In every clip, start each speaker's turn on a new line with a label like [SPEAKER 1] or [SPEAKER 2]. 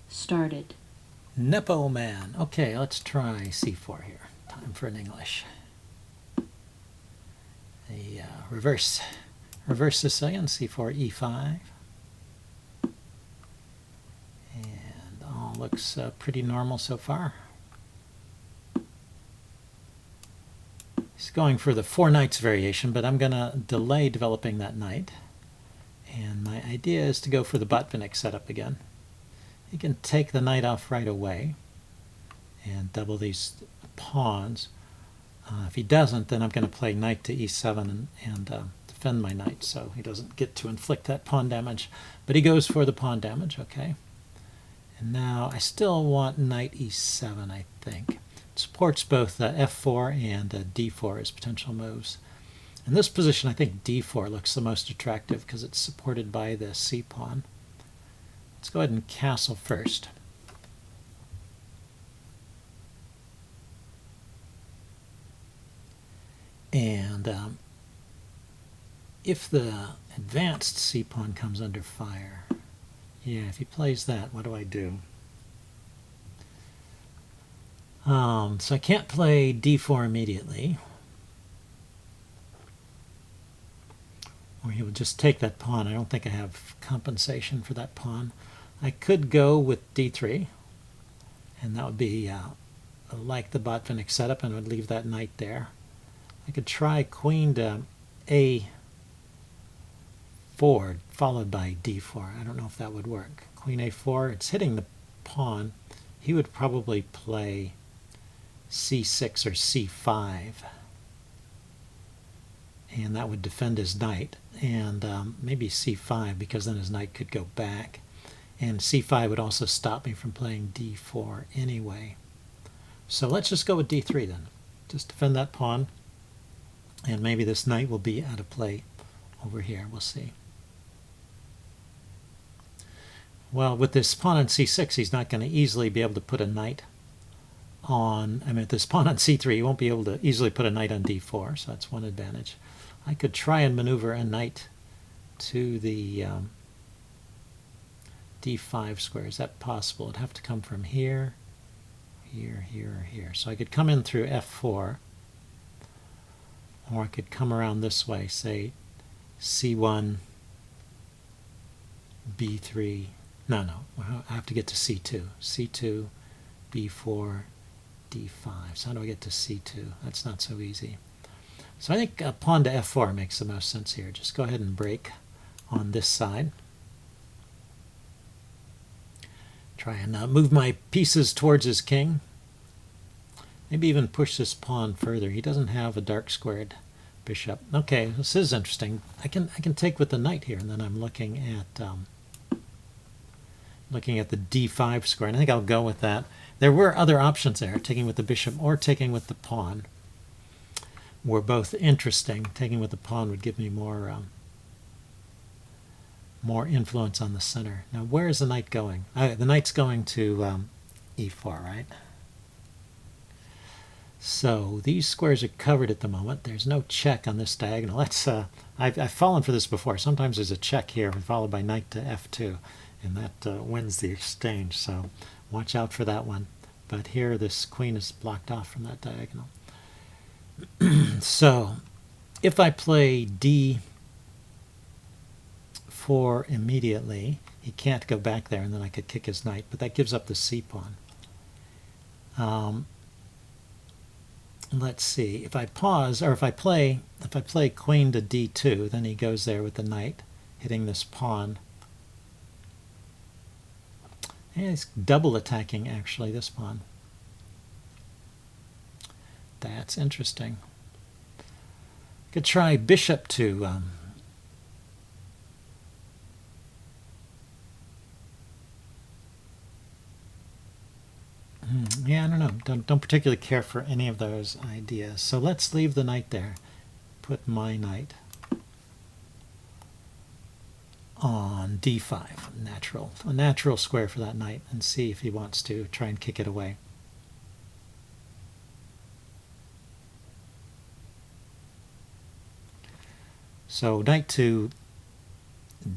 [SPEAKER 1] started.
[SPEAKER 2] Nepo man. Okay, let's try c4 here. Time for an English. A reverse Sicilian, c4, e5. And all looks pretty normal so far. He's going for the 4 knights variation, but I'm going to delay developing that knight. And my idea is to go for the Botvinnik setup again. He can take the knight off right away and double these pawns. If he doesn't, then I'm going to play knight to e7 and defend my knight, so he doesn't get to inflict that pawn damage. But he goes for the pawn damage, okay. And now I still want knight e7, I think. It supports both f4 and d4 as potential moves. In this position, I think d4 looks the most attractive because it's supported by the c-pawn. Let's go ahead and castle first. And if the advanced c-pawn comes under fire, yeah, if he plays that, what do I do? So I can't play d4 immediately. Or he would just take that pawn. I don't think I have compensation for that pawn. I could go with d3, and that would be like the Botvinnik setup, and would leave that knight there. I could try queen to a4 followed by d4. I don't know if that would work. Queen a4, it's hitting the pawn. He would probably play c6 or c5, and that would defend his knight, and maybe c5, because then his knight could go back, and c5 would also stop me from playing d4 anyway. So let's just go with d3 then. Just defend that pawn, and maybe this knight will be out of play over here. We'll see. Well, with this pawn on c6, he's not going to easily be able to put a knight on, with this pawn on c3, he won't be able to easily put a knight on d4, so that's one advantage. I could try and maneuver a knight to the d5 square. Is that possible? It'd have to come from here, here, here, or here. So I could come in through f4, or I could come around this way, say c1, b3. No, I have to get to c2. c2, b4, d5. So how do I get to c2? That's not so easy. So I think pawn to f4 makes the most sense here. Just go ahead and break on this side. Try and move my pieces towards his king. Maybe even push this pawn further. He doesn't have a dark squared bishop. Okay, this is interesting. I can take with the knight here, and then I'm looking at the d5 square, and I think I'll go with that. There were other options there, taking with the bishop or taking with the pawn. Were both interesting. Taking with the pawn would give me more influence on the center. Now, where is the knight going? The knight's going to e4, right? So these squares are covered at the moment. There's no check on this diagonal. That's I've fallen for this before. Sometimes there's a check here followed by knight to f2, and that wins the exchange. So watch out for that one. But here this queen is blocked off from that diagonal. So if I play d4 immediately, he can't go back there, and then I could kick his knight, but that gives up the c-pawn. Let's see. If I pause, or if I play queen to d2, then he goes there with the knight, hitting this pawn. And he's double attacking, actually, this pawn. That's interesting. Could try bishop to yeah, I don't know. Don't particularly care for any of those ideas. So let's leave the knight there. Put my knight on d5, a natural square for that knight, and see if he wants to try and kick it away. So knight to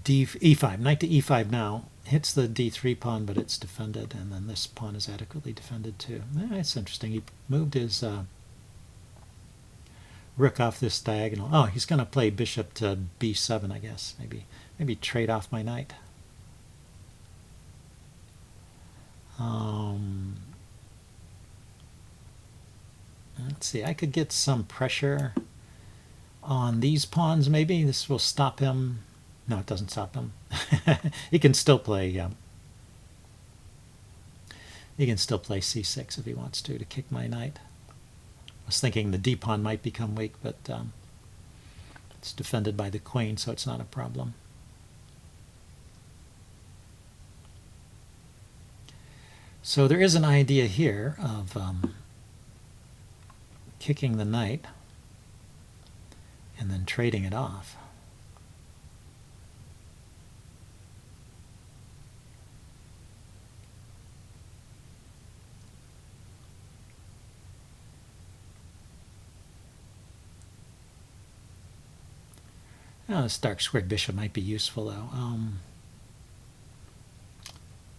[SPEAKER 2] e5, knight to e5 now, hits the d3 pawn, but it's defended, and then this pawn is adequately defended too. That's interesting. He moved his rook off this diagonal. Oh, he's going to play bishop to b7, I guess. Maybe trade off my knight. Let's see. I could get some pressure on these pawns. Maybe this will stop him. No, it doesn't stop him. He can still play. He can still play c6 if he wants to kick my knight. I was thinking the d pawn might become weak, but it's defended by the queen, so it's not a problem. So there is an idea here of kicking the knight and then trading it off. Oh, this dark squared bishop might be useful, though.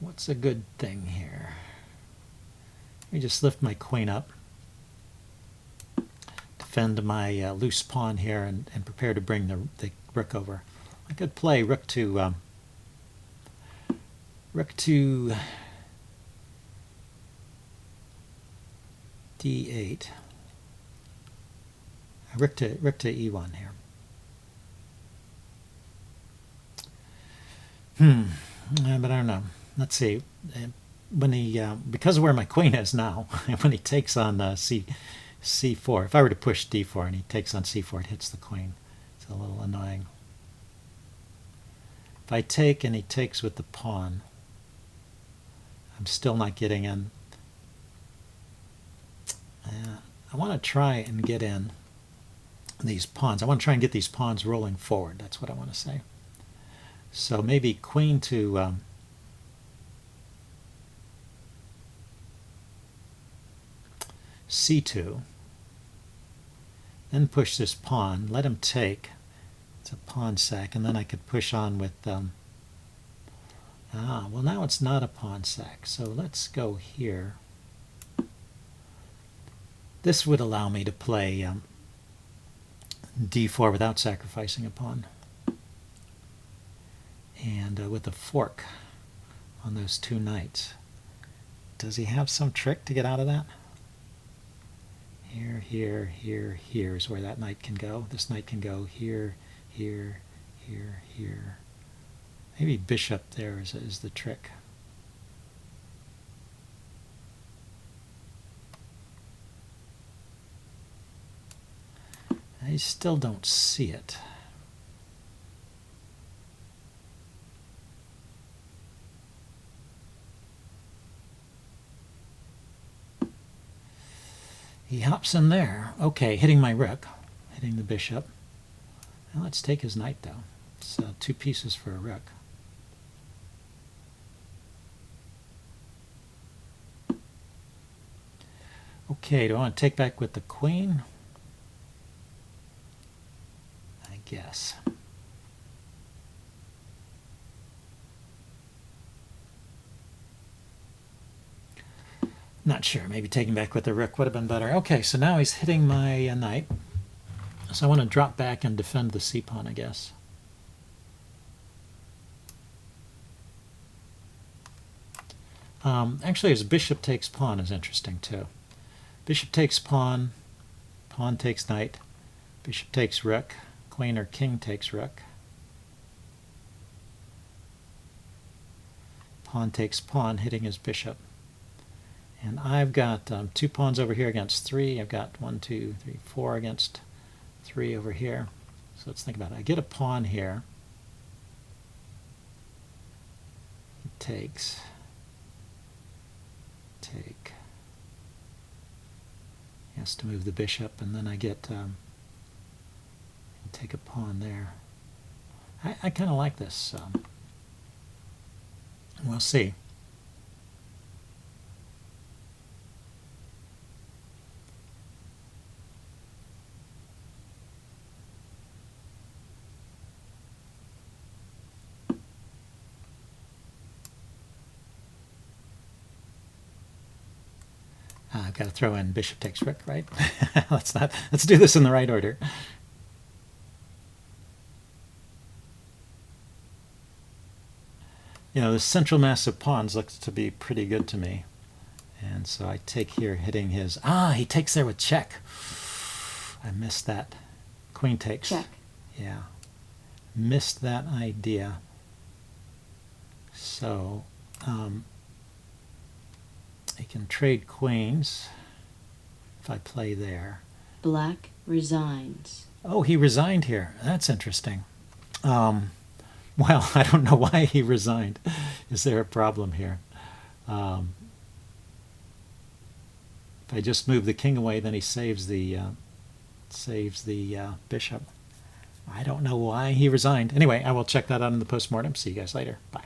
[SPEAKER 2] What's a good thing here? Let me just lift my queen up, defend my loose pawn here, and prepare to bring the rook over. I could play rook to d8, rook to e1 here. But I don't know. Let's see. When he, because of where my queen is now, when he takes on c4, if I were to push d4 and he takes on c4, it hits the queen. It's a little annoying. If I take and he takes with the pawn, I'm still not getting in. I want to try and get in these pawns. I want to try and get these pawns rolling forward. That's what I want to say. So maybe queen to c2, then push this pawn, let him take. It's a pawn sack, and then I could push on with well, now it's not a pawn sack, so let's go here. This would allow me to play d4 without sacrificing a pawn. And with a fork on those two knights. Does he have some trick to get out of that? Here, here, here, here is where that knight can go. This knight can go here, here, here, here. Maybe bishop there is the trick. I still don't see it. He hops in there. Okay, hitting my rook, hitting the bishop. Now let's take his knight, though. It's 2 pieces for a rook. Okay, do I want to take back with the queen? I guess. Not sure. Maybe taking back with the rook would have been better. Okay, so now he's hitting my knight. So I want to drop back and defend the c-pawn, I guess. Actually, his bishop takes pawn is interesting, too. Bishop takes pawn, pawn takes knight, bishop takes rook, queen or king takes rook. Pawn takes pawn, hitting his bishop. And I've got 2 pawns over here against 3. I've got 1, 2, 3, 4 against 3 over here. So let's think about it. I get a pawn here. He takes. Take. He has to move the bishop, and then I get take a pawn there. I kind of like this. We'll see. I've got to throw in bishop takes rook, right? Let's do this in the right order. You know, the central mass of pawns looks to be pretty good to me. And so I take here, hitting his... he takes there with check. I missed that. Queen takes.
[SPEAKER 1] Check.
[SPEAKER 2] Yeah. Missed that idea. So, I can trade queens if I play there.
[SPEAKER 1] Black resigns.
[SPEAKER 2] Oh, he resigned here. That's interesting. Well, I don't know why he resigned. Is there a problem here? If I just move the king away, then he saves the bishop. I don't know why he resigned. Anyway, I will check that out in the postmortem. See you guys later. Bye.